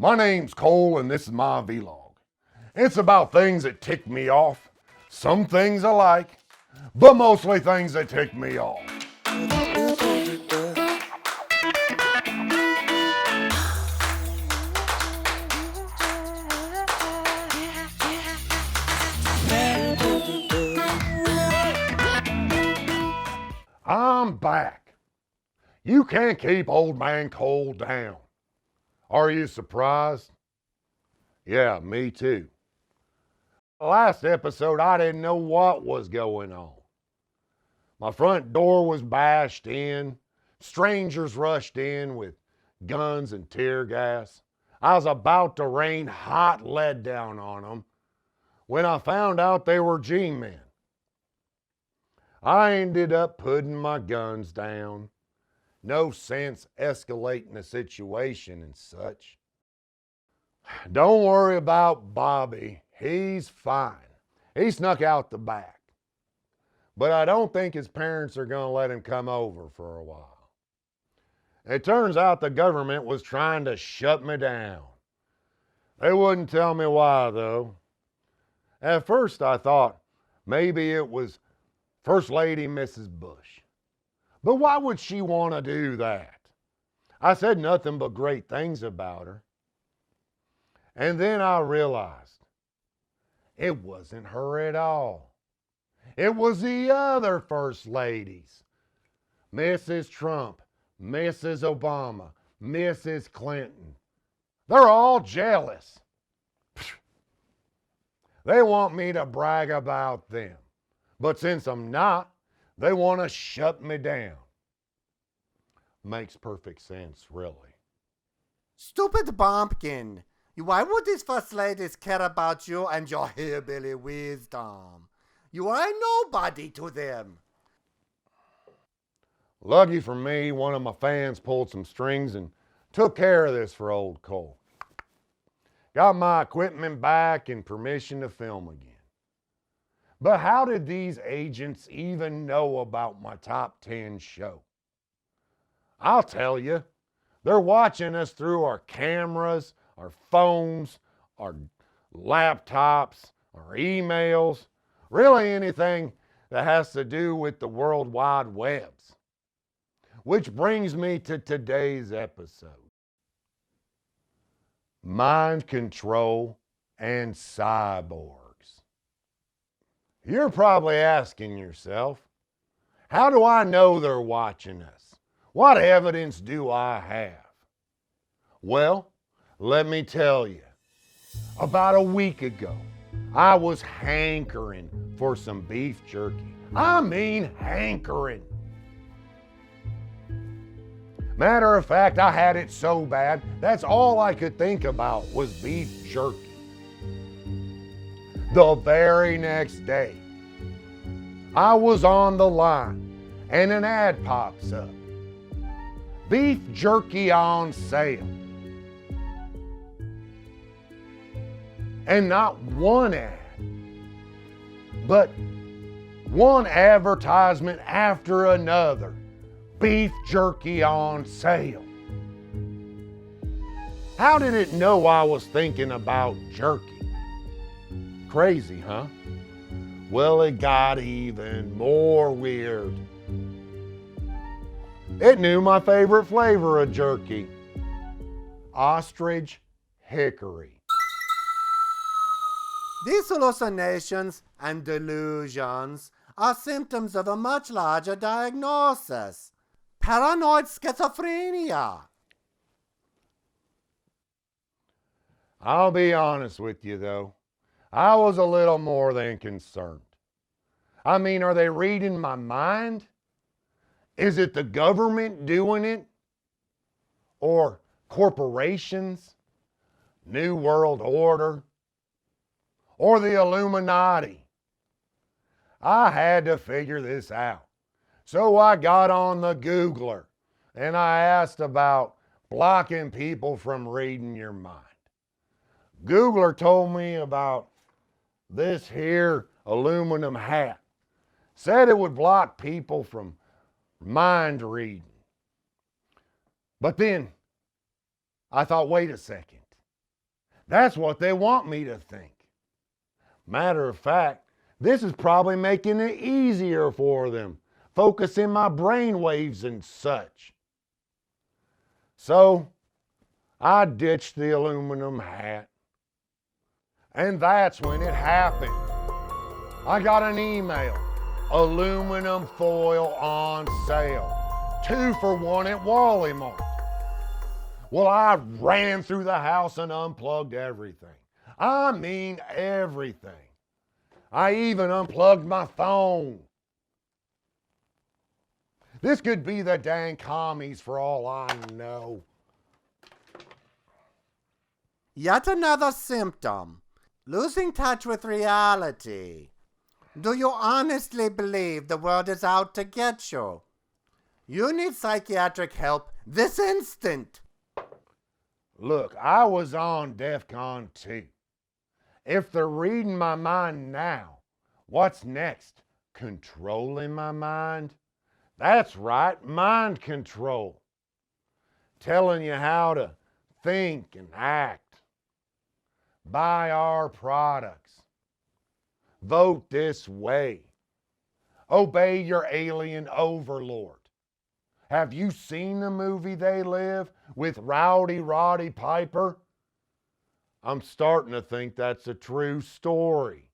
My name's Cole and this is my vlog. It's about things that tick me off, some things I like, but mostly things that tick me off. I'm back. You can't keep old man Cole down. Are you surprised? Yeah, me too. Last episode, I didn't know what was going on. My front door was bashed in. Strangers rushed in with guns and tear gas. I was about to rain hot lead down on them when I found out they were G-men. I ended up putting my guns down. No sense escalating the situation and such. Don't worry about Bobby. He's fine. He snuck out the back. But I don't think his parents are going to let him come over for a while. It turns out the government was trying to shut me down. They wouldn't tell me why, though. At first I thought maybe it was First Lady Mrs. Bush. But why would she want to do that? I said nothing but great things about her. And then I realized it wasn't her at all. It was the other first ladies. Mrs. Trump, Mrs. Obama, Mrs. Clinton. They're all jealous. They want me to brag about them. But since I'm not, they want to shut me down. Makes perfect sense, really. Stupid bumpkin. Why would these first ladies care about you and your hillbilly wisdom? You are a nobody to them. Lucky for me, one of my fans pulled some strings and took care of this for old Cole. Got my equipment back and permission to film again. But how did these agents even know about my top 10 show? I'll tell you, they're watching us through our cameras, our phones, our laptops, our emails, really anything that has to do with the World Wide Webs. Which brings me to today's episode. Mind control and cyborgs. You're probably asking yourself, how do I know they're watching us? What evidence do I have? Well, let me tell you. About a week ago, I was hankering for some beef jerky. I mean hankering. Matter of fact, I had it so bad, that's all I could think about was beef jerky. The very next day, I was on the line and an ad pops up. Beef jerky on sale. And not one ad, but one advertisement after another. Beef jerky on sale. How did it know I was thinking about jerky? Crazy, huh? Well, it got even more weird. It knew my favorite flavor of jerky. Ostrich hickory. These hallucinations and delusions are symptoms of a much larger diagnosis. Paranoid schizophrenia. I'll be honest with you though. I was a little more than concerned. I mean, are they reading my mind? Is it the government doing it? Or corporations? New World Order? Or the Illuminati? I had to figure this out. So I got on the Googler and I asked about blocking people from reading your mind. Googler told me about this here aluminum hat. Said it would block people from mind reading. But then I thought, wait a second. That's what they want me to think. Matter of fact, this is probably making it easier for them, focusing my brain waves and such. So, I ditched the aluminum hat. And that's when it happened. I got an email. Aluminum foil on sale. 2 for 1 at Walmart. Well, I ran through the house and unplugged everything. I mean everything. I even unplugged my phone. This could be the dang commies for all I know. Yet another symptom. Losing touch with reality. Do you honestly believe the world is out to get you? You need psychiatric help this instant. Look, I was on DEFCON 2. If they're reading my mind now, what's next? Controlling my mind? That's right, mind control. Telling you how to think and act. Buy our products. Vote this way. Obey your alien overlord. Have you seen the movie They Live with Rowdy Roddy Piper? I'm starting to think that's a true story.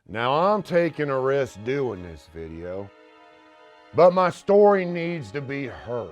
Now I'm taking a risk doing this video, but my story needs to be heard.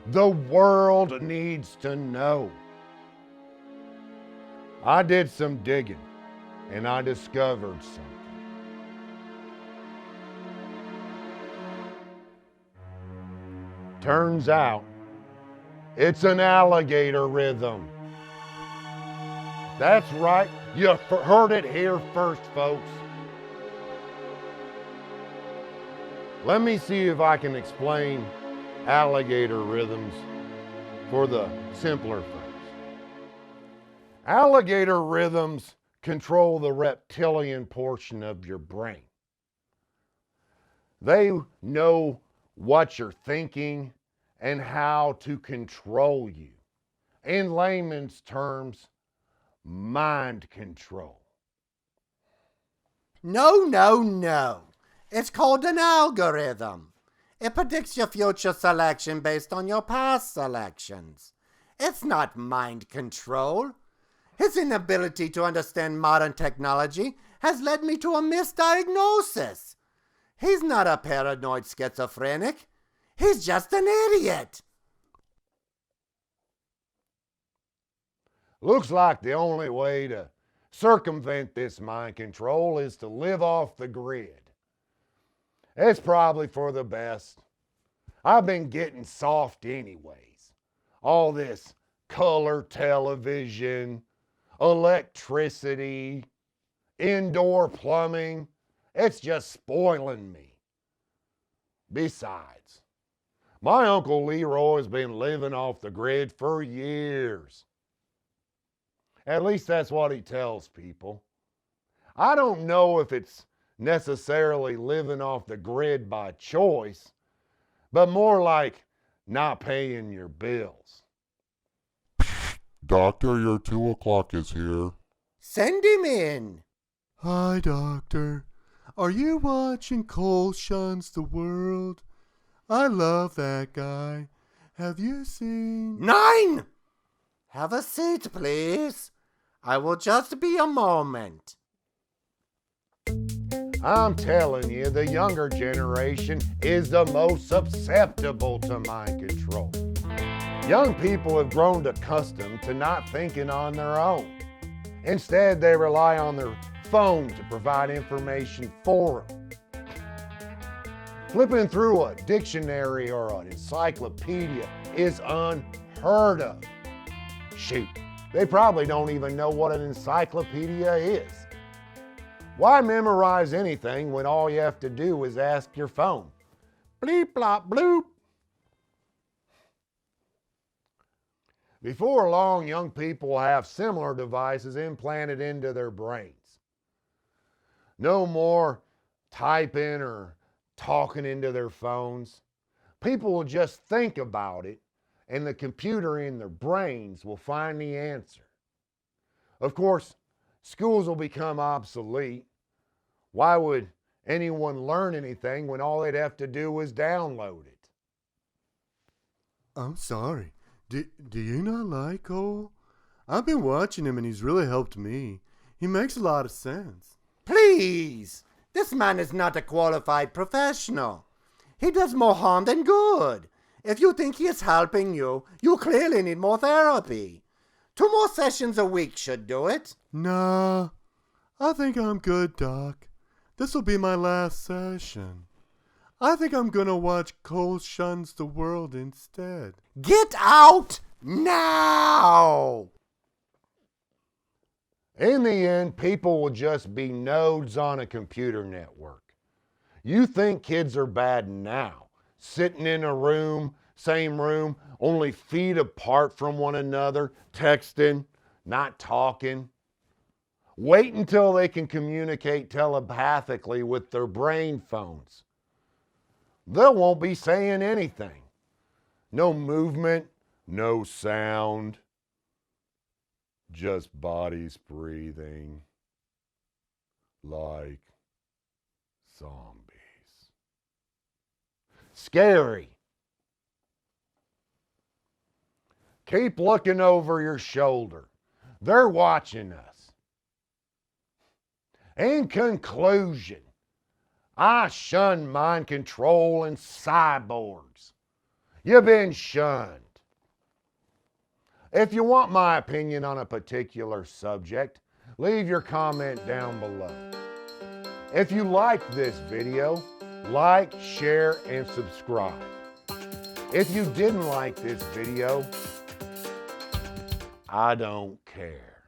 The world needs to know. I did some digging and I discovered something. Turns out, it's an alligator rhythm. That's right, you heard it here first, folks. Let me see if I can explain alligator rhythms for the simpler folks. Alligator rhythms control the reptilian portion of your brain. They know what you're thinking and how to control you. In layman's terms, mind control. No. It's called an algorithm. It predicts your future selection based on your past selections. It's not mind control. His inability to understand modern technology has led me to a misdiagnosis. He's not a paranoid schizophrenic. He's just an idiot. Looks like the only way to circumvent this mind control is to live off the grid. It's probably for the best. I've been getting soft anyways. All this color television, electricity, indoor plumbing, it's just spoiling me. Besides, my Uncle Leroy's been living off the grid for years. At least that's what he tells people. I don't know if it's necessarily living off the grid by choice, but more like not paying your bills. Doctor, your 2 o'clock is here. Send him in. Hi, Doctor. Are you watching Cole Shuns the World? I love that guy. Have you seen... 9! Have a seat, please. I will just be a moment. I'm telling you, the younger generation is the most susceptible to mind control. Young people have grown accustomed to not thinking on their own. Instead, they rely on their phone to provide information for them. Flipping through a dictionary or an encyclopedia is unheard of. Shoot, they probably don't even know what an encyclopedia is. Why memorize anything when all you have to do is ask your phone? Bleep, blop, bloop. Before long, young people will have similar devices implanted into their brains. No more typing or talking into their phones. People will just think about it and the computer in their brains will find the answer. Of course, schools will become obsolete. Why would anyone learn anything when all they'd have to do was download it? I'm sorry. Do you not like Cole? I've been watching him and he's really helped me. He makes a lot of sense. Please! This man is not a qualified professional. He does more harm than good. If you think he is helping you, you clearly need more therapy. 2 more sessions a week should do it. Nah, I think I'm good, Doc. This'll be my last session. I think I'm gonna watch Cole Shuns the World instead. Get out now! In the end, people will just be nodes on a computer network. You think kids are bad now, sitting in a room, same room, only feet apart from one another, texting, not talking. Wait until they can communicate telepathically with their brain phones. They won't be saying anything. No movement, no sound. Just bodies breathing like zombies. Scary. Keep looking over your shoulder. They're watching us. In conclusion, I shun mind control and cyborgs. You've been shunned. If you want my opinion on a particular subject, leave your comment down below. If you liked this video, like, share, and subscribe. If you didn't like this video, I don't care.